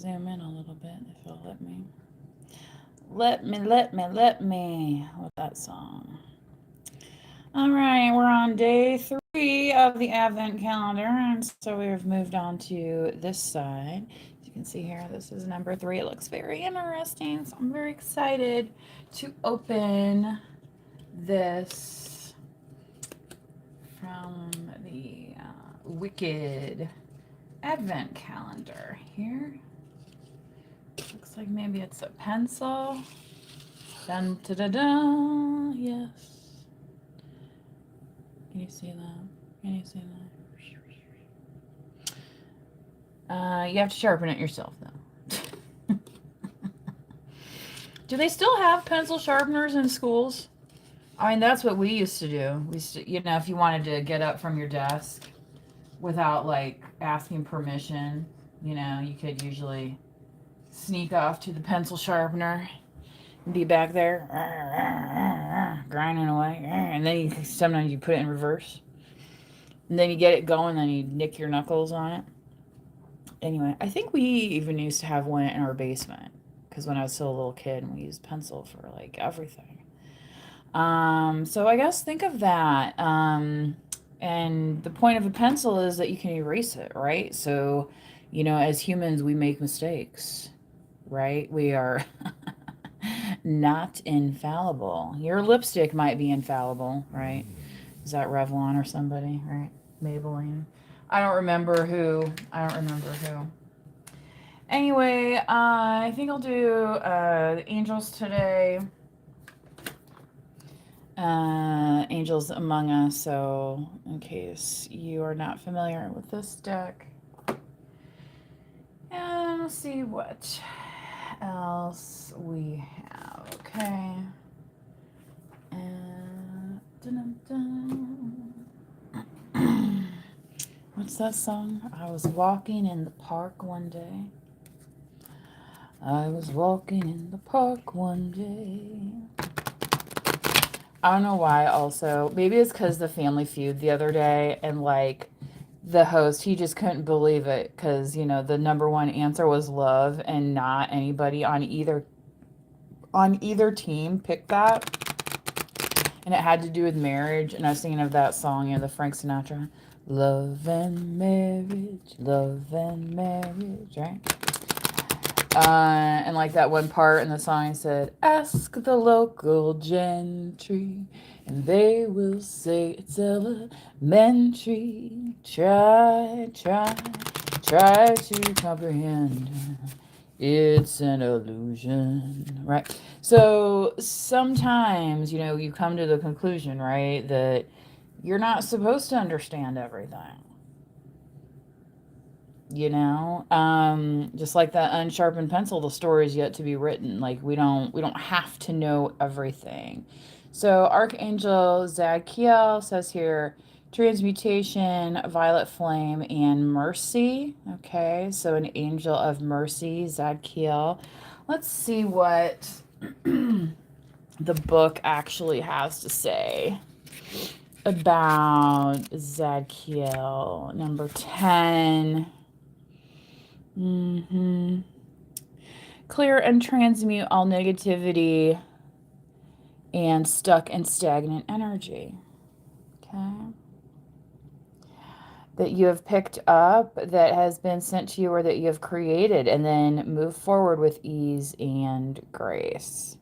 zoom in a little bit if it'll let me. Let me with that song. All right, we're on day 3 of the Advent calendar, and so we've moved on to this side. As you can see here, this is number 3. It looks very interesting, so I'm very excited to open this from the Wicked Advent calendar here. Looks like maybe it's a pencil. Dun da da da. Yes. Can you see that? Can you see that? You have to sharpen it yourself, though. Do they still have pencil sharpeners in schools? I mean, that's what we used to do. We used to, if you wanted to get up from your desk without like asking permission, you could usually sneak off to the pencil sharpener and be back there grinding away, and then sometimes you put it in reverse, and then you get it going, then you nick your knuckles on it. Anyway, I think we even used to have one in our basement because when I was still a little kid, we used pencil for like everything. So I guess think of that. And the point of a pencil is that you can erase it, right? So, as humans, we make mistakes, right? We are not infallible. Your lipstick might be infallible, right? Is that Revlon or somebody, right? Maybelline. I don't remember who. Anyway, I think I'll do the angels today. Angels Among Us. So, in case you are not familiar with this deck, and let's see what else we have. Okay. And what's that song? I was walking in the park one day. I was walking in the park one day. I don't know why also. Maybe it's because the Family Feud the other day, and like the host, he just couldn't believe it because, the number one answer was love, and not anybody on either team picked that. And it had to do with marriage, and I was thinking of that song, the Frank Sinatra. Love and marriage, right? And like that one part in the song said, ask the local gentry, and they will say it's elementary. Try to comprehend. It's an illusion, right? So sometimes, you come to the conclusion, right, that you're not supposed to understand everything. Just like that unsharpened pencil, the story is yet to be written. Like we don't have to know everything. So Archangel Zadkiel says here, transmutation, violet flame, and mercy. Okay, so an angel of mercy, Zadkiel. Let's see what the book actually has to say about Zadkiel, number 10. Clear and transmute all negativity and stuck and stagnant energy. Okay. That you have picked up, that has been sent to you, or that you have created, and then move forward with ease and grace.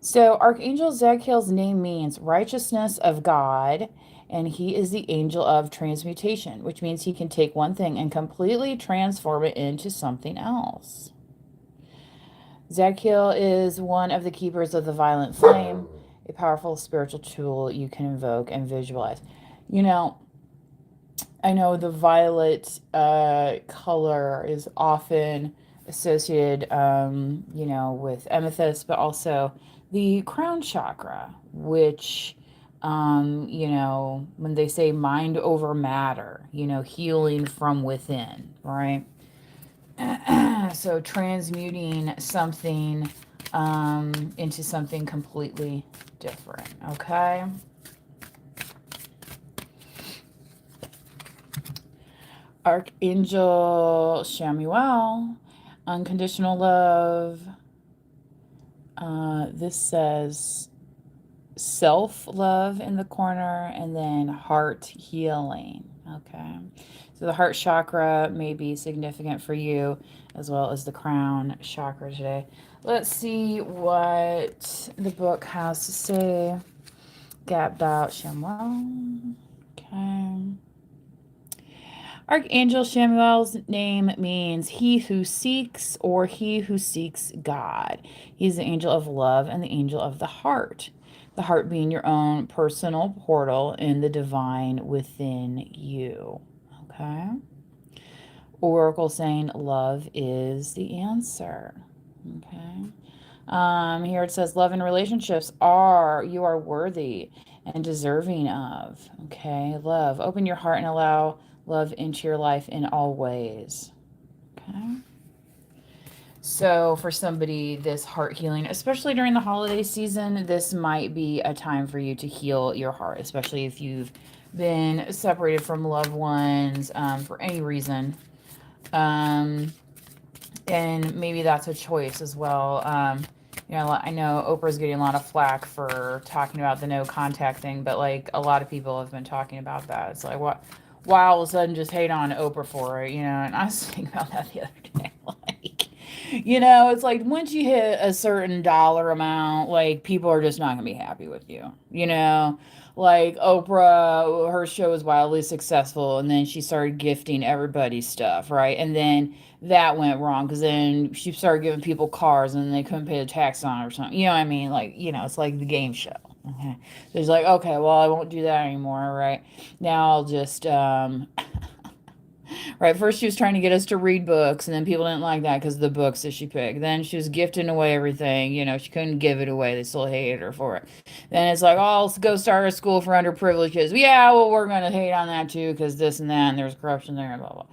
So Archangel Zadkiel's name means righteousness of God, and he is the angel of transmutation, which means he can take one thing and completely transform it into something else. Zadkiel is one of the keepers of the violet flame, a powerful spiritual tool you can invoke and visualize. I know the violet color is often associated, with amethyst, but also the crown chakra, which, when they say mind over matter, healing from within, right? So transmuting something into something completely different, okay? Archangel Chamuel Unconditional love. This says self-love in the corner, and then heart healing. Okay. So the heart chakra may be significant for you, as well as the crown chakra today. Let's see what the book has to say about Chamuel. Okay. Archangel Chamuel's name means he who seeks, or he who seeks God. He's the angel of love and the angel of the heart. The heart being your own personal portal in the divine within you. Okay. Oracle saying love is the answer. Okay. Here it says love and relationships you are worthy and deserving of. Okay. Love. Open your heart and allow love into your life in all ways. Okay. So for somebody, this heart healing, especially during the holiday season, this might be a time for you to heal your heart, especially if you've been separated from loved ones for any reason. And maybe that's a choice as well. You know, I know Oprah's getting a lot of flack for talking about the no contact thing, but like a lot of people have been talking about that. It's like, why all of a sudden just hate on Oprah for it, you know? And I was thinking about that the other day. Like, you know, it's like once you hit a certain dollar amount, like people are just not going to be happy with you, you know? Like Oprah, her show was wildly successful, and then she started gifting everybody stuff, right? And then that went wrong because then she started giving people cars and they couldn't pay the tax on it or something. You know what I mean? Like, you know, it's like the game show. Okay. So it's like, okay, well, I won't do that anymore, right? Now I'll just, right, first she was trying to get us to read books, and then people didn't like that because of the books that she picked. Then she was gifting away everything. You know, she couldn't give it away. They still hated her for it. Then it's like, oh, let's go start a school for underprivileged kids. Yeah, well, we're going to hate on that too because this and that, and there's corruption there, and blah, blah.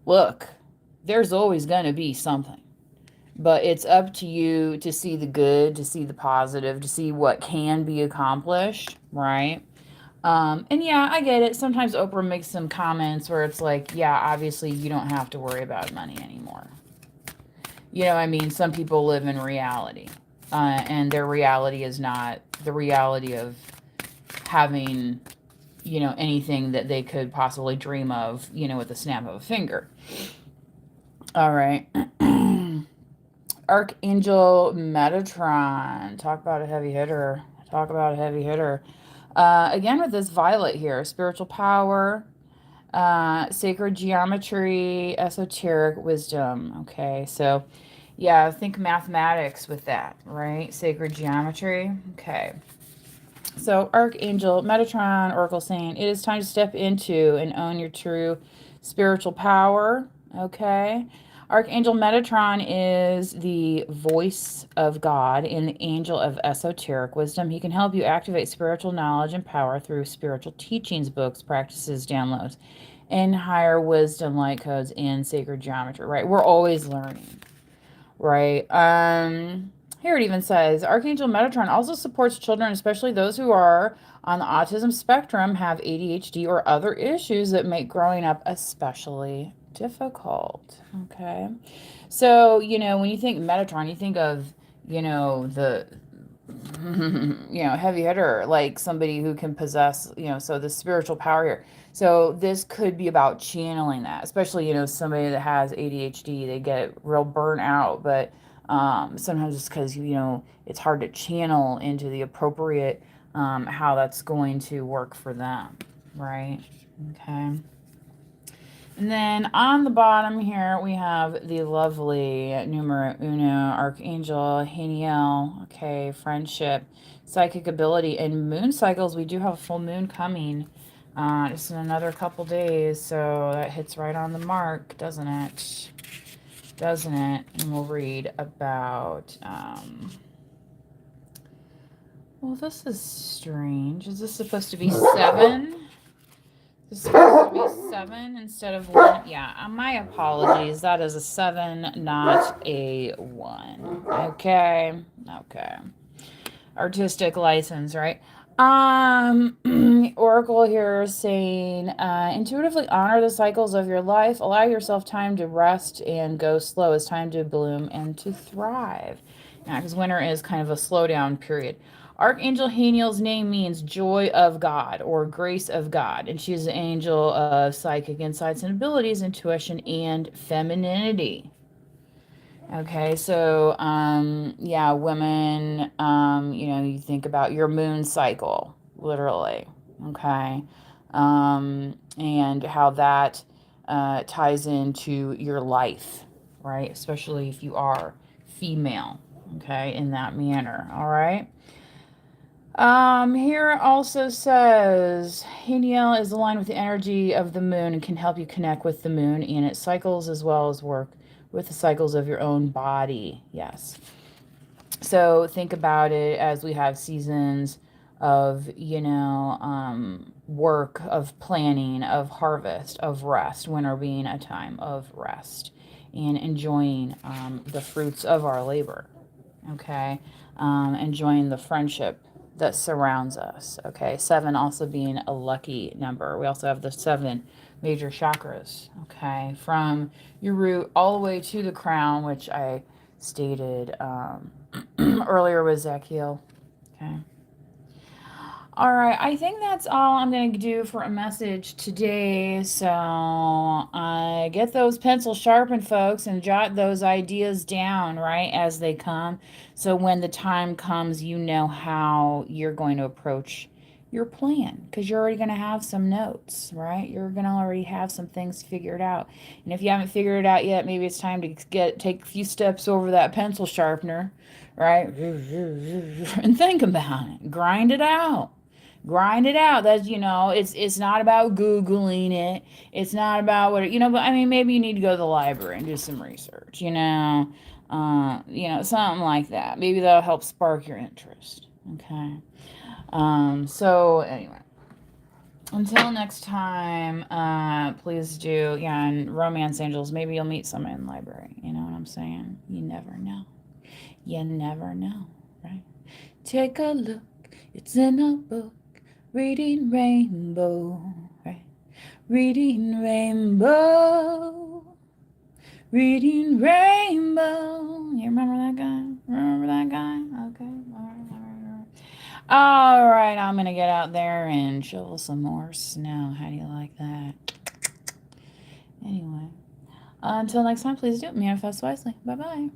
Look, there's always going to be something. But it's up to you to see the good, to see the positive, to see what can be accomplished, right? And yeah, I get it. Sometimes Oprah makes some comments where it's like, yeah, obviously you don't have to worry about money anymore. You know, I mean, some people live in reality, and their reality is not the reality of having, you know, anything that they could possibly dream of, you know, with the snap of a finger. All right. Archangel Megatron. Talk about a heavy hitter. Talk about a heavy hitter. Again, with this violet here, spiritual power, sacred geometry, esoteric wisdom. Okay, so yeah, think mathematics with that, right? Sacred geometry. Okay. So Archangel Metatron, Oracle saying, it is time to step into and own your true spiritual power. Okay. Archangel Metatron is the voice of God and the angel of esoteric wisdom. He can help you activate spiritual knowledge and power through spiritual teachings, books, practices, downloads, and higher wisdom light codes in sacred geometry, right? We're always learning, right? Here it even says, Archangel Metatron also supports children, especially those who are on the autism spectrum, have ADHD or other issues that make growing up especially difficult. Okay. So, you know, when you think Metatron, you think of, you know, the, you know, heavy hitter, like somebody who can possess, you know, so the spiritual power here. So this could be about channeling that, especially, you know, somebody that has ADHD, they get real burnt out, but sometimes it's because, you know, it's hard to channel into the appropriate, how that's going to work for them, right? Okay. And then on the bottom here, we have the lovely numero uno, Archangel Haniel. Okay, friendship, psychic ability, and moon cycles. We do have a full moon coming just in another couple days, so that hits right on the mark, doesn't it? Doesn't it? And we'll read about, well, this is strange. Is this supposed to be 7? This is supposed to be 7 instead of 1. Yeah, my apologies. That is a 7, not a 1. Okay. Okay. Artistic license, right? Oracle here is saying, intuitively honor the cycles of your life. Allow yourself time to rest and go slow. It's time to bloom and to thrive. Now, because winter is kind of a slowdown period. Archangel Haniel's name means joy of God or grace of God, and she's an angel of psychic insights and abilities, intuition, and femininity. Okay, so yeah, women, you think about your moon cycle, literally. Okay, and how that ties into your life, right? Especially if you are female, okay, in that manner. All right. Here it also says Haniel is aligned with the energy of the moon and can help you connect with the moon and its cycles as well as work with the cycles of your own body. Yes. So think about it as we have seasons of, work, of planning, of harvest, of rest, winter being a time of rest and enjoying the fruits of our labor. Okay. Enjoying the friendship that surrounds us. Okay. 7 also being a lucky number. We also have the 7 major chakras. Okay. From your root all the way to the crown, which I stated earlier with Zadkiel. Okay. All right, I think that's all I'm going to do for a message today. So get those pencils sharpened, folks, and jot those ideas down, right, as they come. So when the time comes, you know how you're going to approach your plan because you're already going to have some notes, right? You're going to already have some things figured out. And if you haven't figured it out yet, maybe it's time to take a few steps over that pencil sharpener, right? And think about it. Grind it out. Grind it out. That's, it's not about Googling it. It's not about what, but I mean, maybe you need to go to the library and do some research, something like that. Maybe that'll help spark your interest. Okay. So anyway, until next time, please do, and romance angels, maybe you'll meet someone in the library. You know what I'm saying? You never know. You never know, right? Take a look. It's in a book. Reading Rainbow, right? Reading Rainbow. Reading Rainbow. You remember that guy? Remember that guy? Okay. All right, I'm going to get out there and shovel some more snow. How do you like that? Anyway, until next time, please do manifest wisely. Bye-bye.